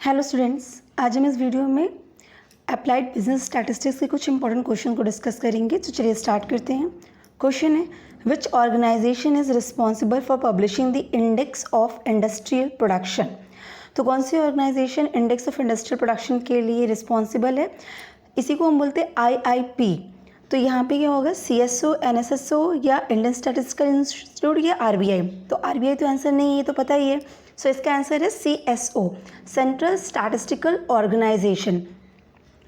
Hello students, आज हम इस वीडियो में अप्लाइड बिजनेस स्टैटिस्टिक्स के कुछ इंपॉर्टेंट क्वेश्चन को डिस्कस करेंगे। तो चलिए स्टार्ट करते हैं। क्वेश्चन है, which organization is responsible for publishing the index of industrial production. तो कौन सी organization index of industrial production के लिए रिस्पॉन्सिबल है? इसी को हम बोलते हैं IIP। तो यहाँ पे क्या होगा, CSO, NSSO या इंडियन स्टैटिस्टिकल इंस्टीट्यूट या RBI। तो RBI तो आंसर नहीं है, ये तो पता ही है। सो इसका आंसर है CSO, सेंट्रल स्टैटिस्टिकल ऑर्गेनाइजेशन।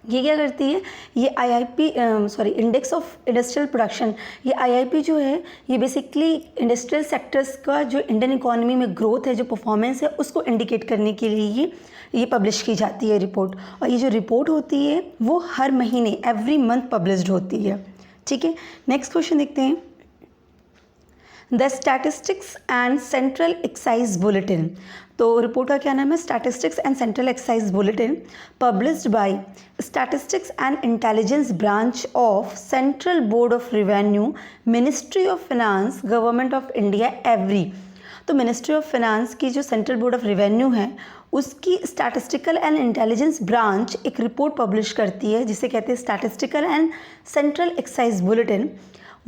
ये क्या करती है, ये इंडेक्स ऑफ इंडस्ट्रियल प्रोडक्शन, ये IIP जो है ये बेसिकली इंडस्ट्रियल सेक्टर्स का जो इंडियन इकोनॉमी में ग्रोथ है, जो परफॉर्मेंस है, उसको इंडिकेट करने के लिए ये पब्लिश की जाती है रिपोर्ट। और ये जो रिपोर्ट होती है वो हर महीने एवरी मंथ पब्लिश्ड होती है। ठीक है, नेक्स्ट क्वेश्चन देखते हैं। The statistics and central excise bulletin. तो रिपोर्ट का क्या नाम है? Statistics and central excise bulletin, published by statistics and intelligence branch of central board of revenue, ministry of finance, government of India every. तो ministry of finance की जो central board of revenue है उसकी statistical and intelligence branch एक report publish करती है जिसे कहते हैं statistical and central excise bulletin.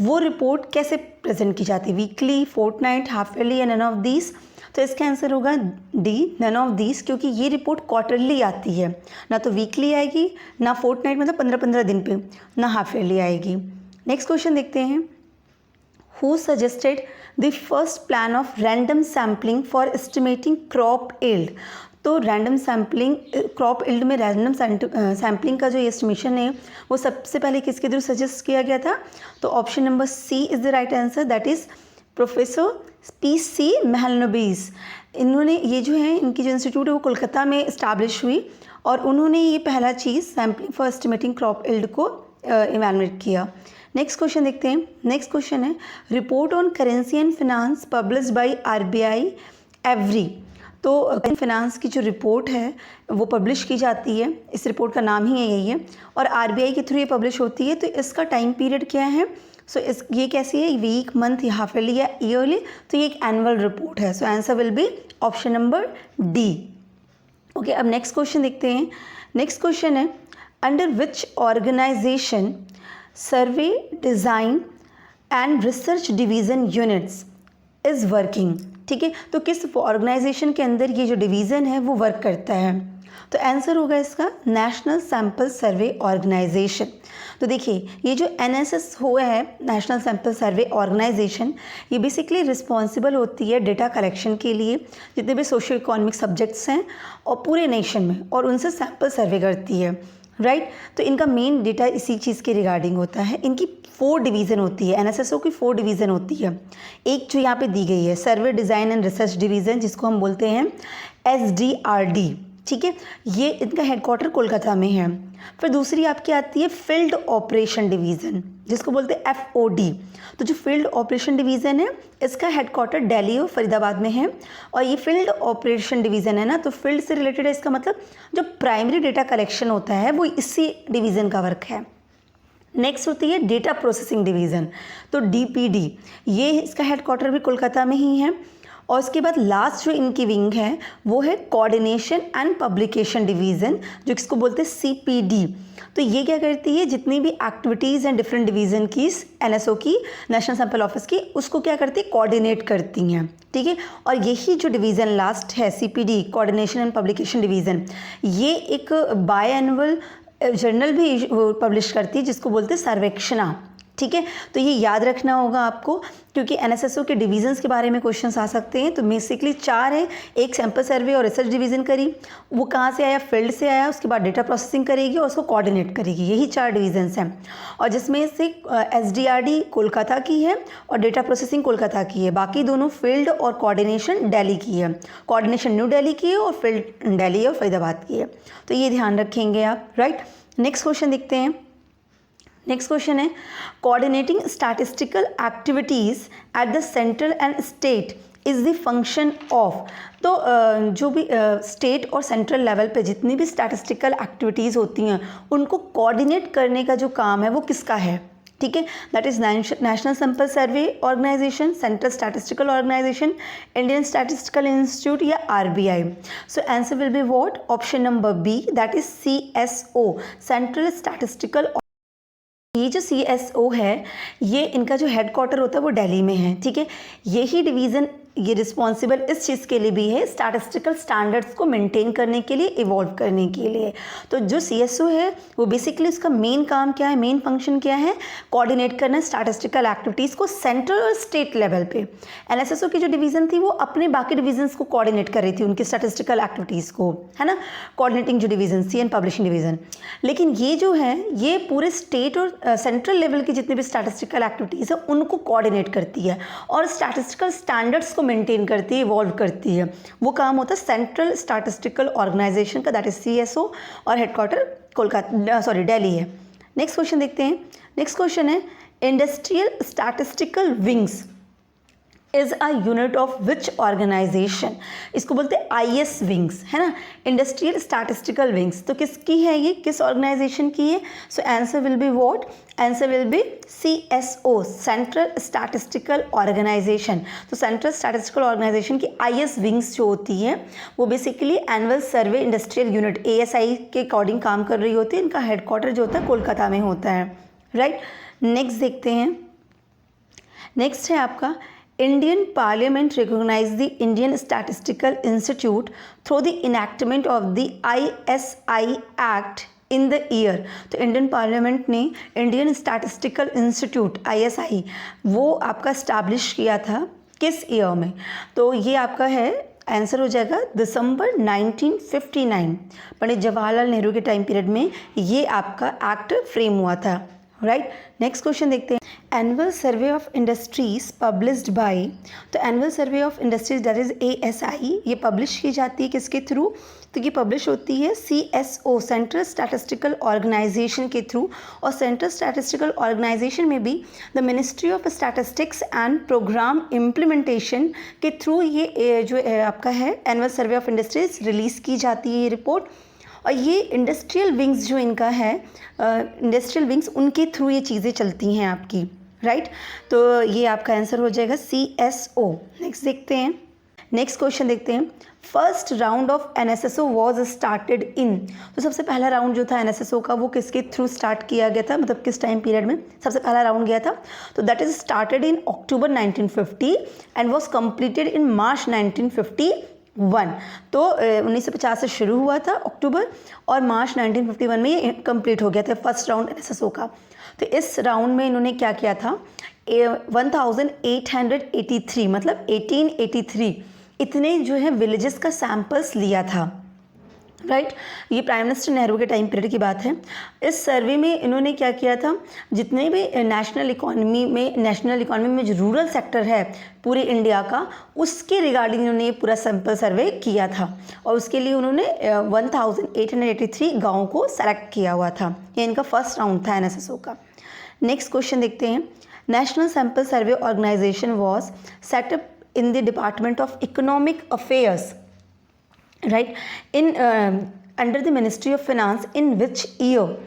वो रिपोर्ट कैसे प्रेजेंट की जाती है? वीकली, फोर्टनाइट, हाफ ईयरली या नन ऑफ दीज? तो इसका आंसर होगा डी, नन ऑफ दीज, क्योंकि ये रिपोर्ट क्वार्टरली आती है। ना तो वीकली आएगी, ना फोर्टनाइट मतलब 15-15 दिन पे, ना हाफ ईयरली आएगी। नेक्स्ट क्वेश्चन देखते हैं। Who suggested the first plan of random sampling for estimating crop yield. तो रैंडम सैम्पलिंग, क्रॉप यील्ड में रैंडम सैम्पलिंग का जो एस्टिमेशन है वो सबसे पहले किसके थ्रू सजेस्ट किया गया था? तो option number C is the right answer, that is professor PC Mahalanobis. इन्होंने ये जो है, इनकी जो इंस्टीट्यूट है वो कोलकाता में इस्टेब्लिश हुई और उन्होंने ये पहला चीज़ sampling for estimating crop yield को इवैल्यूएट किया। नेक्स्ट क्वेश्चन देखते हैं। नेक्स्ट क्वेश्चन है, report on currency and finance published by RBI every. तो फाइनेंस की जो रिपोर्ट है वो पब्लिश की जाती है, इस रिपोर्ट का नाम ही यही है और RBI के थ्रू ये पब्लिश होती है। तो इसका टाइम पीरियड क्या है? सो ये कैसी है? वीक, मंथ या हाफ ईयरली या ईयरली? तो ये एक एनुअल रिपोर्ट है। So answer will be option number D. Okay, अब नेक्स्ट क्वेश्चन देखते हैं। नेक्स्ट क्वेश्चन है, under which organisation survey, design and research division units is working. ठीक है, तो किस ऑर्गेनाइजेशन के अंदर ये जो डिवीज़न है वो वर्क करता है? तो आंसर होगा इसका नेशनल सैंपल सर्वे ऑर्गेनाइजेशन। तो देखिए, ये जो NSS हुआ है, नेशनल सैंपल सर्वे ऑर्गेनाइजेशन, ये बेसिकली रिस्पॉन्सिबल होती है डेटा कलेक्शन के लिए जितने भी सोशो इकोनॉमिक सब्जेक्ट्स हैं और पूरे नेशन में, और उनसे सैंपल सर्वे करती है, राइट। तो इनका मेन डेटा इसी चीज़ के रिगार्डिंग होता है। इनकी 4 डिवीज़न होती है, NSSO की 4 डिवीज़न होती है। एक जो यहाँ पे दी गई है सर्वे, डिज़ाइन एंड रिसर्च डिवीज़न, जिसको हम बोलते हैं SDRD। ठीक है, ये इनका हेडक्वार्टर कोलकाता में है। फिर दूसरी आपकी आती है फील्ड ऑपरेशन डिवीज़न, जिसको बोलते हैं FOD। तो जो फील्ड ऑपरेशन डिवीज़न है इसका हेडक्वार्टर दिल्ली और फरीदाबाद में है। और ये फील्ड ऑपरेशन डिवीज़न है ना, तो फील्ड से रिलेटेड है, इसका मतलब जो प्राइमरी डेटा कलेक्शन होता है वो इसी डिवीज़न का वर्क है। नेक्स्ट होती है डेटा प्रोसेसिंग डिवीज़न, तो DPD, ये इसका हेडक्वार्टर भी कोलकाता में ही है। और उसके बाद लास्ट जो इनकी विंग है वो है कोऑर्डिनेशन एंड पब्लिकेशन डिवीज़न, जो इसको बोलते हैं CPD। तो ये क्या करती है, जितनी भी एक्टिविटीज़ हैं डिफरेंट डिवीज़न की, NSO की, नेशनल सैंपल ऑफिस की, उसको क्या करती है, कोऑर्डिनेट करती हैं। ठीक है, और यही जो डिवीज़न लास्ट है CPD, coordination and publication division, ये एक बाय एनुअल जर्नल भी पब्लिश करती है जिसको बोलते हैं सर्वेक्षणा। ठीक है, तो ये याद रखना होगा आपको, क्योंकि NSSO के डिवीज़न्स के बारे में क्वेश्चंस आ सकते हैं। तो बेसिकली 4 है, एक सैंपल सर्वे और रिसर्च डिवीज़न करी, वो कहाँ से आया, फील्ड से आया, उसके बाद डेटा प्रोसेसिंग करेगी और उसको कोऑर्डिनेट करेगी। यही 4 डिवीज़न्स हैं, और जिसमें से SDRD कोलकाता की है और डेटा प्रोसेसिंग कोलकाता की है। बाकी दोनों फील्ड और कोऑर्डिनेशन दिल्ली की है। कोऑर्डिनेशन न्यू दिल्ली की है और फील्ड दिल्ली और फरीदाबाद की है। तो ये ध्यान रखेंगे आप, राइट। नेक्स्ट क्वेश्चन देखते हैं। नेक्स्ट क्वेश्चन है, coordinating statistical activities at the central and state is the function of. तो जो भी स्टेट और सेंट्रल लेवल पे जितनी भी स्टैटिस्टिकल एक्टिविटीज़ होती हैं उनको कोऑर्डिनेट करने का जो काम है वो किसका है? ठीक है, that is national sample survey organization, central statistical organization, Indian statistical institute या RBI. So answer will be what, option number B, that is CSO, central statistical. ये जो CSO है, ये इनका जो हेडक्वार्टर होता है वो दिल्ली में है, ठीक है। यही डिवीज़न ये रिस्पॉन्सिबल इस चीज़ के लिए भी है, स्टैटिस्टिकल स्टैंडर्ड्स को मेंटेन करने के लिए, इवॉल्व करने के लिए। तो जो CSO है वो बेसिकली उसका मेन काम क्या है, मेन फंक्शन क्या है, कोऑर्डिनेट करना स्टैटिस्टिकल एक्टिविटीज़ को सेंट्रल और स्टेट लेवल पे। NSSO की जो डिवीज़न थी वो अपने बाकी डिवीजन्स को कोऑर्डिनेट कर रही थी, उनकी स्टैटिस्टिकल एक्टिविटीज़ को, है ना, कोऑर्डिनेटिंग जो डिवीजन थी एंड पब्लिशिंग डिवीज़न। लेकिन ये जो है ये पूरे स्टेट और सेंट्रल लेवल की जितनी भी स्टैटिस्टिकल एक्टिविटीज़ है उनको कोऑर्डिनेट करती है और स्टैटिस्टिकल स्टैंडर्ड्स को मेंटेन करती है, इवॉल्व करती है। वो काम होता है सेंट्रल स्टैटिस्टिकल ऑर्गेनाइजेशन का, दैट इज CSO, और हेडक्वार्टर दिल्ली है। नेक्स्ट क्वेश्चन देखते हैं। नेक्स्ट क्वेश्चन है, industrial statistical wings is a unit of which organisation. इसको बोलते हैं IS विंग्स, है ना, इंडस्ट्रियल स्टैटिस्टिकल विंग्स। तो किसकी है ये, किस ऑर्गेनाइजेशन की है? So answer will be what, answer will be CSO, central statistical organisation. तो सेंट्रल स्टैटिस्टिकल ऑर्गेनाइजेशन की IS विंग्स जो होती है वो basically annual survey industrial unit ASI के अकॉर्डिंग काम कर रही होती है। इनका हेडक्वार्टर जो होता है कोलकाता में होता है, राइट। नेक्स्ट देखते हैं। नेक्स्ट है आपका, Indian Parliament recognized the Indian Statistical Institute through the enactment of the ISI Act in the year। तो इंडियन पार्लियामेंट ने इंडियन स्टैटिस्टिकल इंस्टीट्यूट ISI वो आपका स्टैब्लिश किया था किस ईयर में? तो ये आपका है, आंसर हो जाएगा दिसंबर 1959, पंडित जवाहरलाल नेहरू के टाइम पीरियड में ये आपका एक्ट फ्रेम हुआ था, राइट। नेक्स्ट क्वेश्चन देखते हैं। Annual survey of industries published by, तो annual survey of industries that is ASI, ये पब्लिश की जाती है किसके थ्रू? तो ये पब्लिश होती है CSO, सेंट्रल स्टैटिस्टिकल ऑर्गेनाइजेशन के थ्रू। और सेंट्रल स्टैटिस्टिकल ऑर्गेनाइजेशन में भी the ministry of statistics and programme implementation के थ्रू ये जो आपका है annual survey of industries release की जाती है ये रिपोर्ट। और ये इंडस्ट्रियल विंग्स जो इनका है, इंडस्ट्रियल विंग्स, उनके थ्रू ये चीज़ें चलती हैं आपकी, राइट। तो ये आपका आंसर हो जाएगा CSO। नेक्स्ट देखते हैं। नेक्स्ट क्वेश्चन देखते हैं। First round of NSSO was started in, तो सबसे पहला राउंड जो था NSSO का वो किसके थ्रू स्टार्ट किया गया था, मतलब किस टाइम पीरियड में सबसे पहला राउंड गया था? तो that is started in October 1950 and was completed in March 1951। तो 1950 से शुरू हुआ था अक्टूबर, और मार्च 1951 में ये कंप्लीट हो गया था फर्स्ट राउंड NSSO का। तो इस राउंड में इन्होंने क्या किया था, 1883 मतलब 1883 इतने जो है विलेजेस का सैंपल्स लिया था, राइट। ये प्राइम मिनिस्टर नेहरू के टाइम पीरियड की बात है। इस सर्वे में इन्होंने क्या किया था, जितने भी नेशनल इकोनॉमी में जो रूरल सेक्टर है पूरे इंडिया का, उसके रिगार्डिंग इन्होंने ये पूरा सैंपल सर्वे किया था। और उसके लिए उन्होंने 1883 गाँव को सेलेक्ट किया हुआ था। ये इनका फर्स्ट राउंड था NSSO का। नेक्स्ट क्वेश्चन देखते हैं। National sample survey organisation was set up in the department of economic affairs, right, in under the ministry of finance in which year.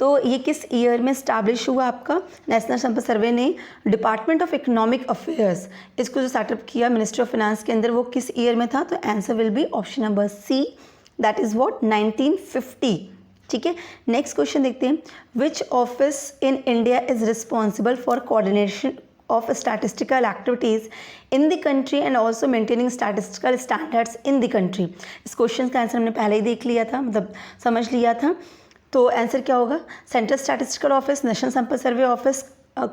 तो ये किस ईयर में स्टैब्लिश हुआ आपका नेशनल सैंपल सर्वे ने? डिपार्टमेंट ऑफ इकोनॉमिक अफेयर्स इसको जो सेटअप किया मिनिस्ट्री ऑफ फाइनेंस के अंदर, वो किस ईयर में था? तो answer will be option number C, that is what 1950, ठीक है। नेक्स्ट क्वेश्चन देखते हैं। Which office in India is responsible for coordination of statistical activities in the country and also maintaining statistical standards in the country। इस question का answer हमने पहले ही देख लिया था, मतलब समझ लिया था। तो आंसर क्या होगा? Central statistical office, national sample survey office,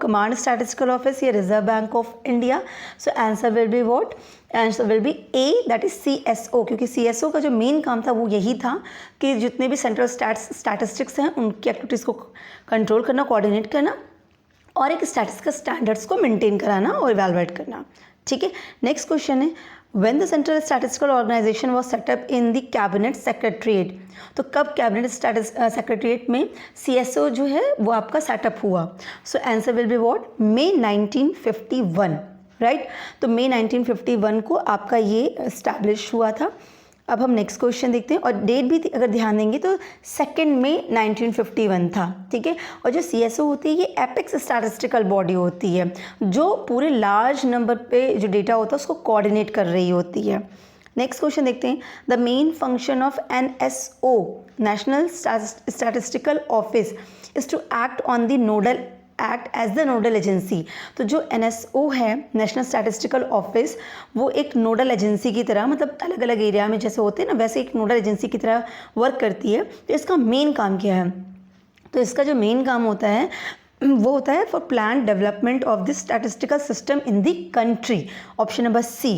command statistical office या reserve bank of India. So answer will be what? Answer will be A, that is CSO, क्योंकि CSO का जो मेन काम था वो यही था कि जितने भी सेंट्रल स्टैटिस्टिक्स हैं उनकी एक्टिविटीज़ को कंट्रोल करना, कोऑर्डिनेट करना और एक स्टैटिस्टिकल स्टैंडर्ड्स को मेंटेन कराना और इवैल्यूएट करना, ठीक है। नेक्स्ट क्वेश्चन है। When the central statistical organisation was set up in the cabinet secretariat, तो कब कैबिनेट सेक्रेटरीट में CSO जो है वो आपका सेटअप हुआ? सो answer will be what? May 1951, right. तो May 1951 को आपका ये इस्टेब्लिश हुआ था अब हम नेक्स्ट क्वेश्चन देखते हैं, और डेट भी अगर ध्यान देंगे तो 2 मई 1951 था, ठीक है। और जो CSO होती है ये एपेक्स स्टैटिस्टिकल बॉडी होती है जो पूरे लार्ज नंबर पे जो डेटा होता है उसको कोऑर्डिनेट कर रही होती है। नेक्स्ट क्वेश्चन देखते हैं, the main function of NSO national statistical office is to act on the nodal act as the nodal agency. तो जो NSO है नेशनल स्टैटिस्टिकल ऑफिस, वो एक नोडल एजेंसी की तरह, मतलब अलग अलग एरिया में जैसे होते हैं ना वैसे एक नोडल एजेंसी की तरह वर्क करती है। तो इसका मेन काम क्या है? तो इसका जो मेन काम होता है वो होता है for plan development of the statistical system in the country, option number C।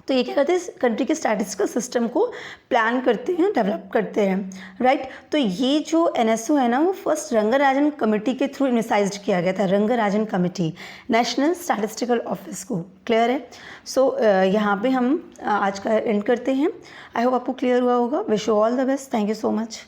तो ये क्या करते हैं, कंट्री के स्टैटिस्टिकल सिस्टम को प्लान करते हैं, डेवलप करते हैं, राइट। तो ये जो NSO है ना वो फर्स्ट रंगराजन कमेटी के थ्रू इनिसाइज्ड किया गया था, Rangarajan committee national statistical office को। क्लियर है? सो यहाँ पे हम आज का एंड करते हैं। आई होप आपको क्लियर हुआ होगा। Wish you all the best. Thank you so much.